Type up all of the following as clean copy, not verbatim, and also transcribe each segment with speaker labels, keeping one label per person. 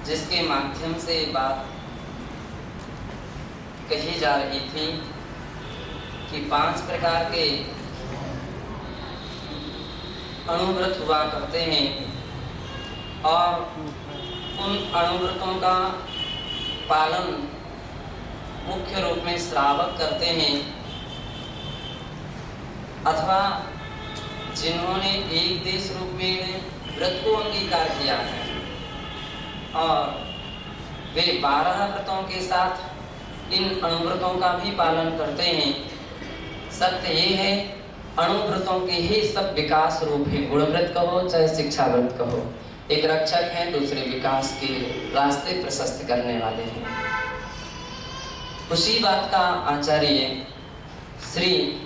Speaker 1: जिसके माध्यम से बात कही जा रही थी कि 5 प्रकार के अणुव्रत हुआ करते हैं और उन अणुव्रतों का पालन मुख्य रूप में श्रावक करते हैं अथवा जिन्होंने एक देश रूप में व्रत को अंगीकार किया है और वे 12 व्रतों के साथ इन अणुव्रतों का भी पालन करते हैं। सत्य ये है, अणुव्रतों के ही सब विकास रूप है। गुणव्रत कहो चाहे शिक्षा व्रत कहो, एक रक्षक है, दूसरे विकास के रास्ते प्रशस्त करने वाले हैं। उसी बात का आचार्य श्री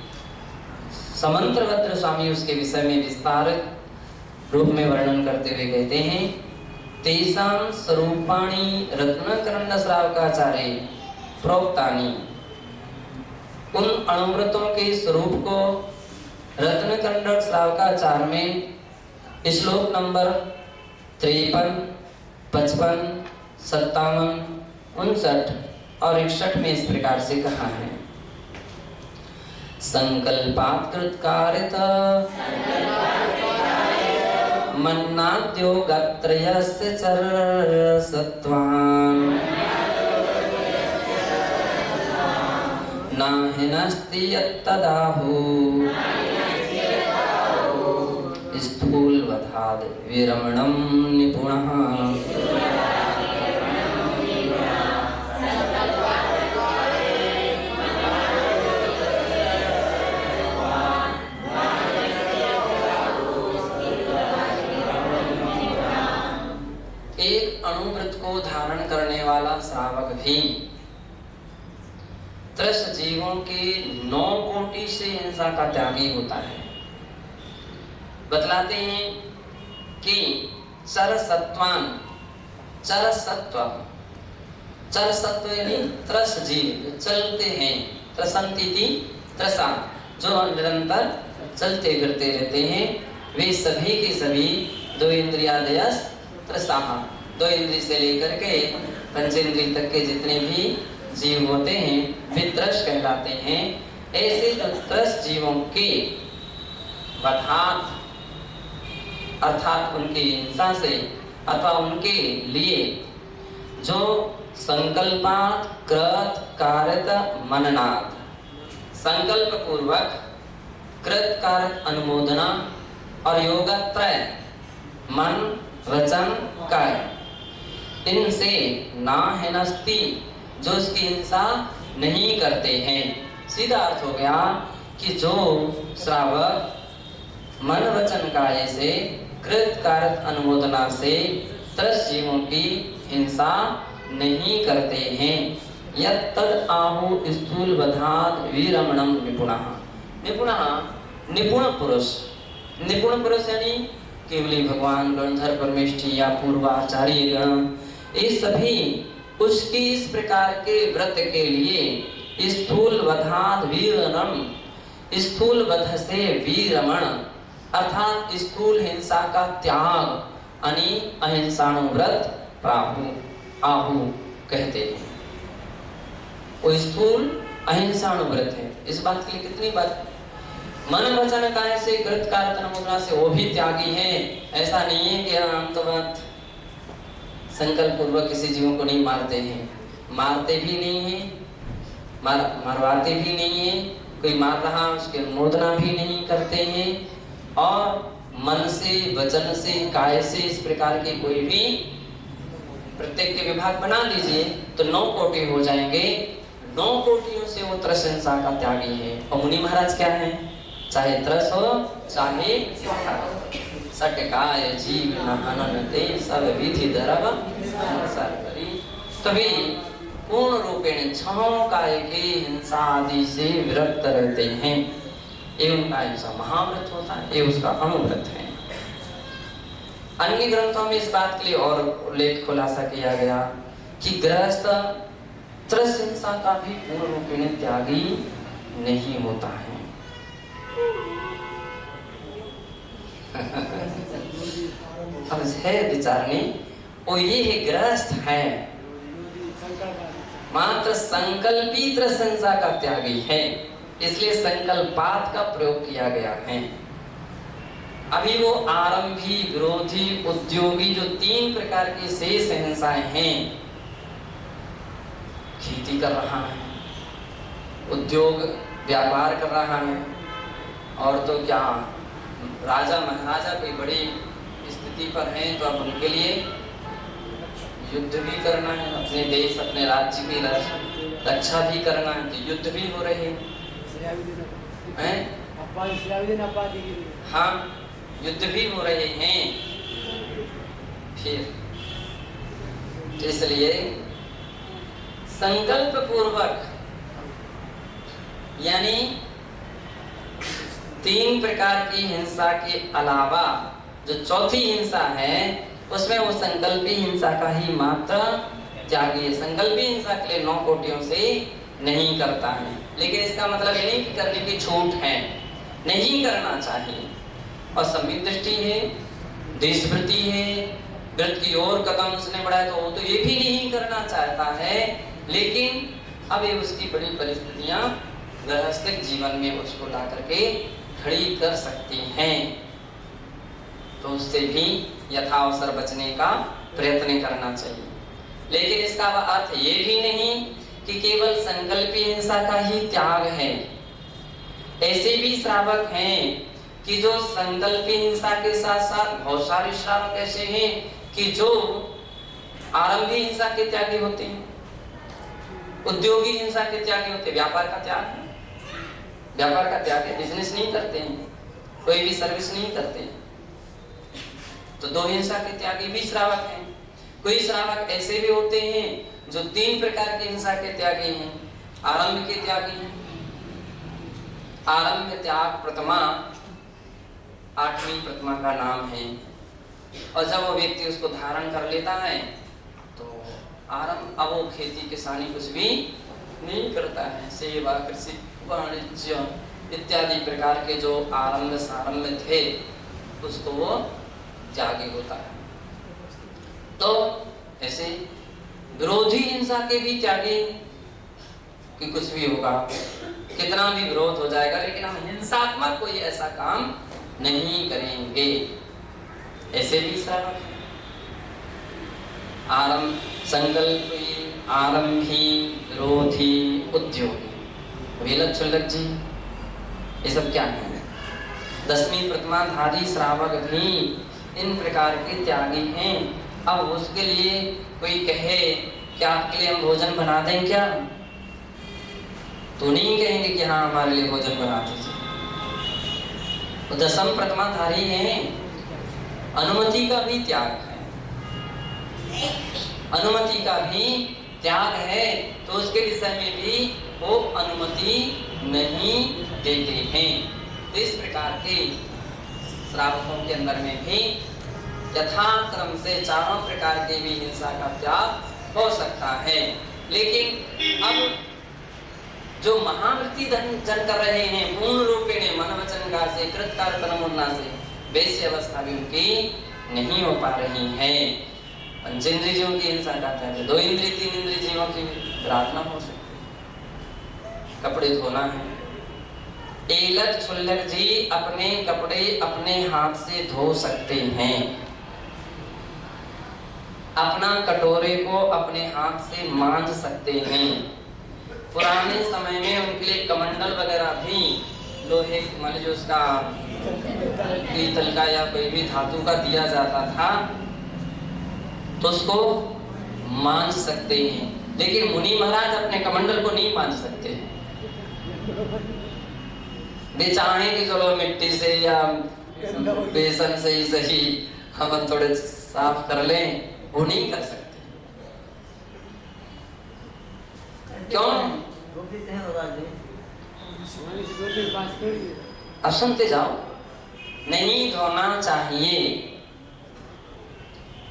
Speaker 1: समंत्रभद्र स्वामी उसके विषय में विस्तारित रूप में वर्णन करते हुए कहते हैं, तेषां स्वरूपाणि रत्नकरंड श्रावकाचार्य प्रोक्तानि। उन अणुव्रतों के स्वरूप को रत्नकरंड श्रावकाचार्य में श्लोक नंबर 53, 55, 57, 59 और 61 में इस प्रकार से कहा है। संकल्पात् कृतकारित मन्नाद्योगत्रयस्य चरसत्वान् नाहिनस्ति यत्तदाहु स्थूलवधाद् विरमणं निपुणः। एक अणुव्रत को धारण करने वाला श्रावक भी त्रस्त जीवों के 9 कोटि से हिंसा का त्यागी होता है। बतलाते हैं कि चरसत्वान, चरसत्व यानी त्रस्त जीव चलते हैं, त्रसंती त्रसा, जो निरंतर चलते फिरते रहते हैं, वे सभी के सभी 2 इंद्रियादयस त्रसाः, 2 इंद्रिय से लेकर के पंचेंद्रिय तक के जितने भी जीव होते हैं वे त्रस्त कहलाते हैं। ऐसे जो त्रस्त जीवों के वधात् अर्थात उनकी हिंसा से अथवा उनके लिए जो संकल्पात् कृत कारत मननात्, संकल्प पूर्वक कृत कारत अनुमोदना और योगत्रय मन वचन काय, इनसे ना हिनस्ति, जो उसकी हिंसा नहीं करते हैं। सीधा अर्थ हो गया कि जो श्रावक मन वचन काय से कृत कारक अनुमोदना से त्रस्त जीवों की हिंसा नहीं करते हैं। यत्तद आहु स्थूल वधात् विरमणं निपुणः। निपुणः निपुण पुरुष, निपुण पुरुष यानी केवली भगवान गणधर परमेष्ठी या पूर्वाचार्य गण, ये सभी उसकी इस प्रकार के व्रत के लिए स्थूल वधात् वीरमणं, स्थूल वध से वीरमण अर्थात स्थूल हिंसा का त्याग यानी अहिंसाणु व्रत आहु कहते हैं। वो स्थूल अहिंसाणु व्रत है। इस बात के लिए कितनी बात, मन वचन काय से कृत कारक अनुमोदना से वो भी त्यागी है। ऐसा नहीं है कि हम तो संकल्प पूर्वक किसी जीवों को नहीं मारते हैं, मारते भी नहीं है, मरवाते भी नहीं है, कोई मार रहा उसके अनुमोदना भी नहीं करते हैं और मन से वचन से काय से इस प्रकार के कोई भी प्रत्येक के विभाग बना लीजिए तो 9 कोटि हो जाएंगे। 9 कोटियों से वो त्रस्त का त्यागी है। और मुनि महाराज क्या है, चाहे त्रस हो चाहे सटकाय जीव न हननते सब विधि धरव संसार करी। तभी पूर्ण रूपेण 6 काय के हिंसा आदि से विरक्त रहते हैं। ये उनका हिंसा महाव्रत होता है, ये उसका अणुव्रत है। अन्य ग्रंथों में इस बात के लिए और उल्लेख खुलासा किया गया कि गृहस्थ त्रस्त हिंसा का भी पूर्ण रूपेण त्यागी नहीं होता है। अब है विचारने वो ये है गृहस्थ है, मात्र संकल्पित प्रशंसा का त्यागी है, इसलिए संकल्पात का प्रयोग किया गया है। अभी वो आरंभी, विरोधी, उद्योगी जो 3 प्रकार की शेष हिंसाएं हैं, खेती कर रहा है, उद्योग व्यापार कर रहा है, और तो क्या राजा महाराजा कोई बड़ी स्थिति पर हैं तो अब उनके लिए युद्ध भी करना है, अपने देश अपने राज्य की रक्षा भी करना है, तो युद्ध भी हो रहे हैं, हाँ युद्ध भी हो रहे हैं। फिर इसलिए संकल्प पूर्वक, यानी 3 प्रकार की हिंसा के अलावा जो चौथी हिंसा है उसमें वो संकल्पी हिंसा का ही मात्र त्यागी, संकल्पी हिंसा के लिए 9 कोटियों से नहीं करता है। लेकिन इसका मतलब ये नहीं कि करने की छूट है, नहीं करना चाहिए। और संबित दृष्टि है, देशवृत्ति है, व्रत की ओर कदम उसने बढ़ाया तो वो तो ये भी नहीं करना चाहता है, लेकिन अब ये उसकी बड़ी परिस्थितियां गृहस्थिक जीवन में उसको ला करके खड़ी कर सकती हैं, तो उससे भी यथावसर बचने का प्रयत्न करना चाहिए। लेकिन इसका अर्थ ये भी नहीं कि केवल संकल्पी हिंसा का ही त्याग है। ऐसे भी श्रावक हैं कि जो संकल्पी हिंसा के साथ साथ बहुत सारे श्रावक ऐसे हैं कि जो आरंभी हिंसा के त्यागी होते हैं, उद्योगी हिंसा के त्यागी होते हैं, व्यापार का त्याग है, व्यापार का त्याग है, बिजनेस नहीं करते हैं, कोई भी सर्विस नहीं करते हैं, तो 2 हिंसा के त्यागी भी श्रावक हैं। कोई श्रावक ऐसे भी होते हैं जो 3 प्रकार की हिंसा के त्यागी हैं, आरंभ के त्यागी हैं। आरंभ त्याग प्रथमा 8वीं प्रतिमा का नाम है, और जब वो व्यक्ति उसको धारण कर लेता है तो आरंभ, अब वो खेती किसानी कुछ भी नहीं करता है, सेवा कृषि वाणिज्य इत्यादि प्रकार के जो आरंभ सारंभ थे उसको वो त्यागी होता है। तो ऐसे विरोधी हिंसा के भी त्यागी कि कुछ भी होगा, कितना भी विरोध हो जाएगा, लेकिन हम हिंसात्मक कोई ऐसा काम नहीं करेंगे, ऐसे भी श्रावक है। आरंभ, संकल्पी, आरंभी, विरोधी, उद्योगी, वेलक छुल्लक जी, ये सब क्या है? 10वीं प्रतिमाधारी श्रावक भी इन प्रकार के त्यागी हैं। अब उसके लिए कोई कहे कि आपके लिए हम भोजन बना दें क्या, तो नहीं कहेंगे कि हाँ हमारे लिए भोजन बना दीजिए। तो 10वीं प्रतिमाधारी है, अनुमति का भी त्याग है, अनुमति का भी त्याग है, तो उसके विषय में भी वो अनुमति नहीं देते हैं। तो इस प्रकार के श्रावकों के अंदर में भी यथाक्रम से 4 प्रकार के भी हिंसा का त्याग हो सकता है। लेकिन अब जो महावृत्ति जन कर रहे हैं पूर्ण रूपेण मन वचन का से कृतकार तनमुन्ना से, वैसी अवस्था भी उनकी नहीं हो पा रही है। पंचेंद्रियों की हिंसा का त्याग, 2 इंद्रिय 3 इंद्रिय जीवों की प्रार्थना हो सकती, कपड़े धोना है। एलक छुल्लक जी अपने कपड़े अपने हाथ से धो सकते हैं, अपना कटोरे को अपने हाथ से मांज सकते हैं। पुराने समय में उनके लिए कमंडल वगैरह भी लोहे मान जो उसका पीतल का या कोई भी धातु का दिया जाता था, तो उसको मांज सकते हैं। लेकिन मुनि महाराज अपने कमंडल को नहीं मांज सकते। वे चाहें कि चलो मिट्टी से या बेसन से ही सही हम थोड़े साफ कर लें, वो नहीं कर सकते। क्यों? अब सुनते जाओ, नहीं धोना चाहिए।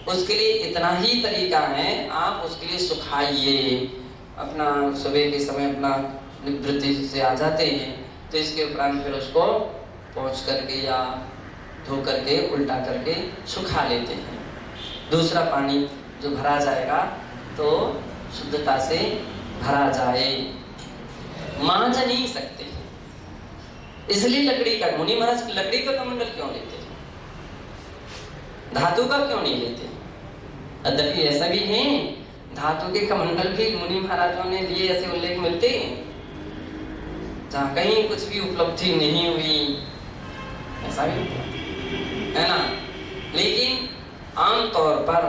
Speaker 1: उसके लिए इतना ही तरीका है, आप उसके लिए सुखाइए। अपना सुबह के समय अपना निवृत्ति से आ जाते हैं, तो इसके उपरांत फिर उसको पोंछ करके या धो करके उल्टा करके सुखा लेते हैं। दूसरा पानी जो भरा जाएगा तो शुद्धता से भरा जाए। मांझ नहीं सकते, इसलिए लकड़ी का, मुनि महाराज लकड़ी का कमंडल क्यों लेते, धातु का क्यों नहीं लेते? यद्यपि ऐसा भी है, धातु के कमंडल भी मुनि महाराजों ने लिए, ऐसे उल्लेख मिलते हैं जहाँ कहीं कुछ भी उपलब्धि नहीं हुई, ऐसा भी है ना। लेकिन आमतौर पर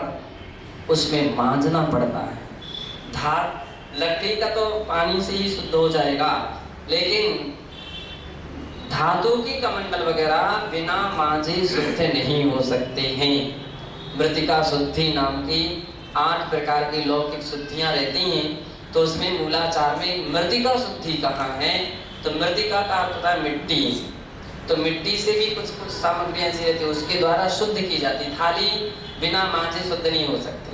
Speaker 1: उसमें मांझना पड़ता है। लकड़ी का तो पानी से ही शुद्ध हो जाएगा, लेकिन धातु के कमंडल वगैरह बिना मांझे शुद्ध नहीं हो सकते हैं। मृतिका शुद्धि नाम की 8 प्रकार की लौकिक शुद्धियां रहती हैं, तो उसमें मूलाचार में मृतिका शुद्धि कहाँ है? तो मृतिका का अर्थ होता है मिट्टी, तो मिट्टी से भी कुछ कुछ सामग्रियां ऐसी रहती है, उसके द्वारा शुद्ध की जाती। थाली बिना मांझे शुद्ध नहीं हो सकती।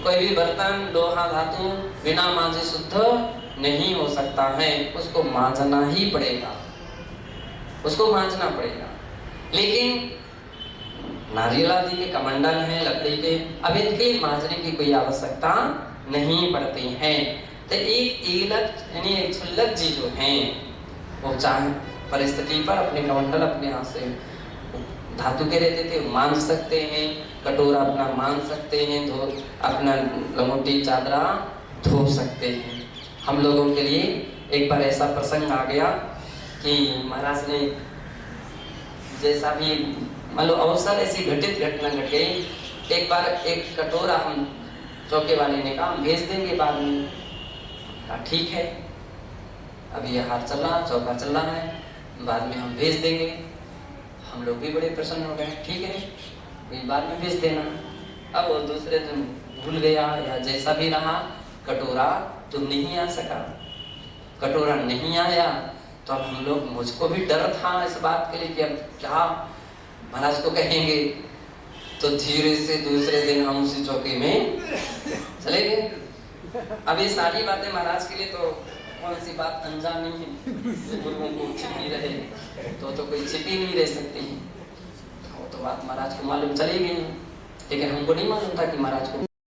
Speaker 1: कोई भी बर्तन, लोहा, धातु बिना मांझे शुद्ध नहीं हो सकता है, उसको मांझना ही पड़ेगा, उसको मांझना पड़ेगा। लेकिन नारियल आदि के कमंडल हैं लकड़ी के, अब इनके मांझने की कोई आवश्यकता नहीं पड़ती है। तो यानी एक क्षुल्लक जी जो हैं, वो चाहे परिस्थिति पर अपने कमंडल अपने हाथ से धातु के रहते थे, मांझ सकते हैं, कटोरा अपना मांझ सकते हैं, अपना लंगोटी चादरा धो सकते हैं। हम लोगों के लिए एक बार ऐसा प्रसंग आ गया कि महाराज ने जैसा भी मान लो अवसर, ऐसी घटित घटना घट गई। एक बार एक कटोरा हम चौके वाले ने कहा हम भेज देंगे बाद में, कहा ठीक है, अभी ये हाथ चल रहा, चौका चल रहा है, बाद में हम भेज देंगे। हम लोग भी बड़े प्रसन्न हो गए, ठीक है ये बाद में भेज देना। अब वो दूसरे दिन भूल गया या जैसा भी रहा, कटोरा तो नहीं आ सका, कटोरा नहीं आया, तो अब हम लोग, मुझको भी डर था इस बात के लिए कि अब क्या महाराज को कहेंगे। तो धीरे से दूसरे दिन हम उसी चौकी में चले गए। अब ये सारी बातें महाराज के लिए तो कौन सी बात अनजानी है, गुरुओं को छिपी रहे तो कोई छिपी नहीं रह सकती। वो तो बात महाराज को मालूम चली गई, लेकिन हमको नहीं मालूम था कि महाराज को